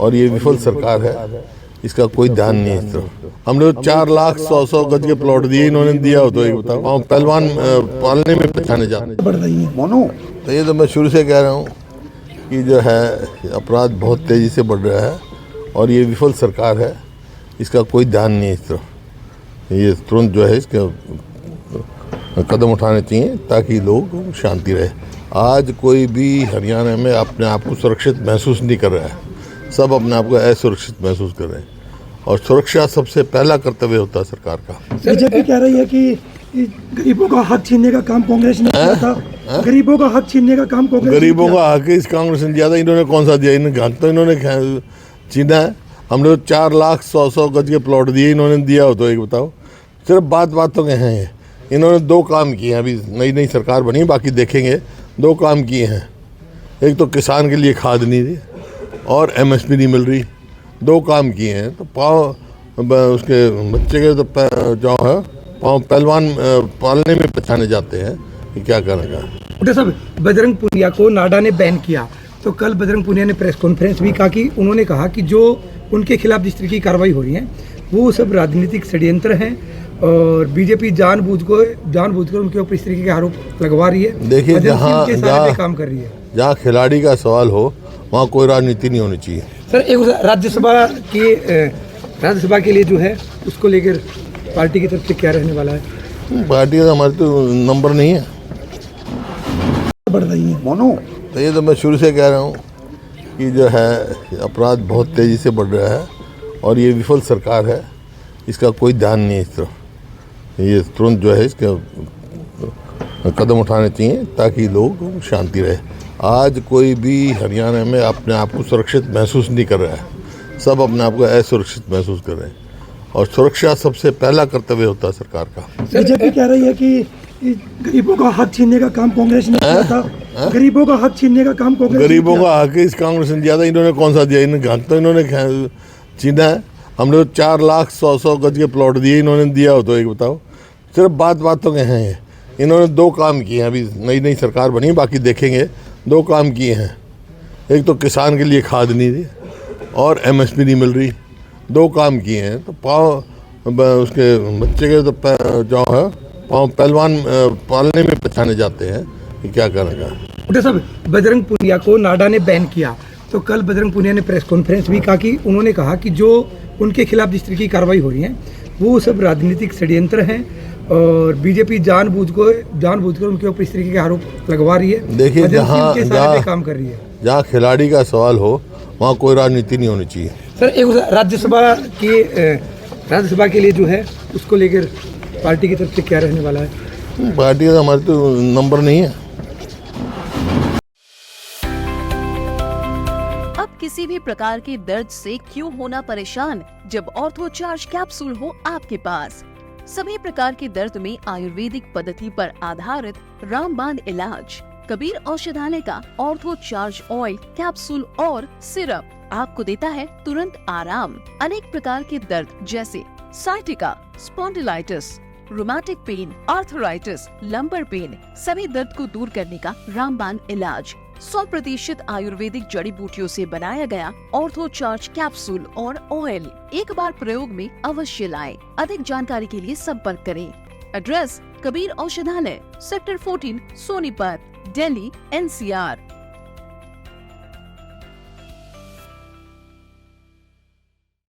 और ये विफल सरकार है, इसका कोई ध्यान नहीं है इस तरफ। हमने 4,00,100 गज के प्लॉट दिए, इन्होंने दिया हो तो एक बताओ। और पहलवान पालने में पहचाने जाते बढ़ रही है मोनू। तो ये तो मैं शुरू से कह रहा हूँ कि जो है अपराध बहुत तेज़ी से बढ़ रहा है और ये विफल सरकार है, इसका कोई ध्यान नहीं है इस तरफ। ये तुरंत जो है इसके कदम उठाने चाहिए ताकि लोग शांति रहे। आज कोई भी हरियाणा में अपने आप को सुरक्षित महसूस नहीं कर रहा है, सब अपने आप को असुरक्षित महसूस कर रहे हैं और सुरक्षा सबसे पहला कर्तव्य होता है सरकार का। बीजेपी कह रही है कि गरीबों का हक छीनने का काम कांग्रेस ने किया था। गरीबों का हक छीनने का काम कांग्रेस गरीबों का हक इस कांग्रेस ने ज्यादा, इन्होंने कौन सा दिया? इन्होंने हक तो इन्होंने छीना है। हमने 4,00,100 गज के प्लॉट दिए, इन्होंने दिया हो तो एक बताओ। सिर्फ बातों के हैं। इन्होंने दो काम किए हैं, अभी नई सरकार बनी, बाकी देखेंगे। दो काम किए हैं, एक तो किसान के लिए खाद नहीं दी और MSP नहीं मिल रही। दो काम किए हैं तो उसके बच्चे के तो जो है पहलवान पालने में पहचाने जाते हैं कि क्या करने का। डॉक्टर साहब, बजरंग पुनिया को नाडा ने बैन किया, तो कल बजरंग पुनिया ने प्रेस कॉन्फ्रेंस भी कहा कि उन्होंने कहा कि जो उनके खिलाफ जिस तरह की कार्रवाई हो रही है वो सब राजनीतिक षड्यंत्र हैं और बीजेपी जानबूझकर उनके ऊपर इस तरीके के आरोप लगवा रही है। देखिए, जहाँ काम कर रही है, जहाँ खिलाड़ी का सवाल हो वहाँ कोई राजनीति नहीं होनी चाहिए। सर, एक राज्यसभा के लिए जो है उसको लेकर पार्टी की तरफ से क्या रहने वाला है? पार्टी का हमारे तो नंबर नहीं है। बढ़ रही है मोनू। तो ये तो मैं शुरू से कह रहा हूँ कि जो है अपराध बहुत तेज़ी से बढ़ रहा है और ये विफल सरकार है, इसका कोई ध्यान नहीं है इस तरफ। ये तुरंत जो है इसके कदम उठाने चाहिए ताकि लोग शांति रहे। आज कोई भी हरियाणा में अपने आप को सुरक्षित महसूस नहीं कर रहा है, सब अपने आप को असुरक्षित महसूस कर रहे हैं और सुरक्षा सबसे पहला कर्तव्य होता है सरकार का। बीजेपी कह रही है कि गरीबों का हक छीनने का काम कांग्रेस ने किया था। गरीबों का हक छीनने का काम कांग्रेस गरीबों का हक इस कांग्रेस ने ज्यादा, इन्होंने कौन सा दिया? इन्होंने हक तो इन्होंने छीना है। हमने 4,00,100 गज के प्लॉट दिए, इन्होंने दिया हो तो एक बताओ। सिर्फ बातों के हैं। इन्होंने दो काम किए हैं, अभी नई सरकार बनी, बाकी देखेंगे। दो काम किए हैं, एक तो किसान के लिए खाद नहीं दी और MSP नहीं मिल रही। दो काम किए हैं तो उसके बच्चे के तो जो है पहलवान पालने में पहचाने जाते हैं कि क्या करने का। डॉक्टर साहब, बजरंग पुनिया को नाडा ने बैन किया, तो कल बजरंग पुनिया ने प्रेस कॉन्फ्रेंस भी कहा कि उन्होंने कहा कि जो उनके खिलाफ जिस तरह की कार्रवाई हो रही है वो सब राजनीतिक षड्यंत्र हैं और बीजेपी जानबूझकर उनके ऊपर इस तरीके के आरोप लगवा रही है। देखिए, जहाँ काम कर रही है, जहाँ खिलाड़ी का सवाल हो वहाँ कोई राजनीति नहीं होनी चाहिए। सर, एक राज्यसभा के लिए जो है उसको लेकर पार्टी की तरफ से क्या रहने वाला है? पार्टी का हमारे तो नंबर नहीं है। अब किसी भी प्रकार के दर्द से क्यों होना परेशान जब ऑर्थो चार्ज कैप्सूल हो आपके पास। सभी प्रकार के दर्द में आयुर्वेदिक पद्धति पर आधारित रामबाण इलाज। कबीर औषधालय का ऑर्थो चार्ज ऑयल, कैप्सूल और सिरप आपको देता है तुरंत आराम। अनेक प्रकार के दर्द जैसे sciatica, spondylitis, rheumatic pain, arthritis, lumbar pain, सभी दर्द को दूर करने का रामबाण इलाज। 100% आयुर्वेदिक जड़ी बूटियों से बनाया गया ऑर्थो चार्ज कैप्सूल और ऑयल एक बार प्रयोग में अवश्य लाएं। अधिक जानकारी के लिए संपर्क करें। एड्रेस: कबीर औषधालय, सेक्टर 14, सोनीपत, दिल्ली, NCR।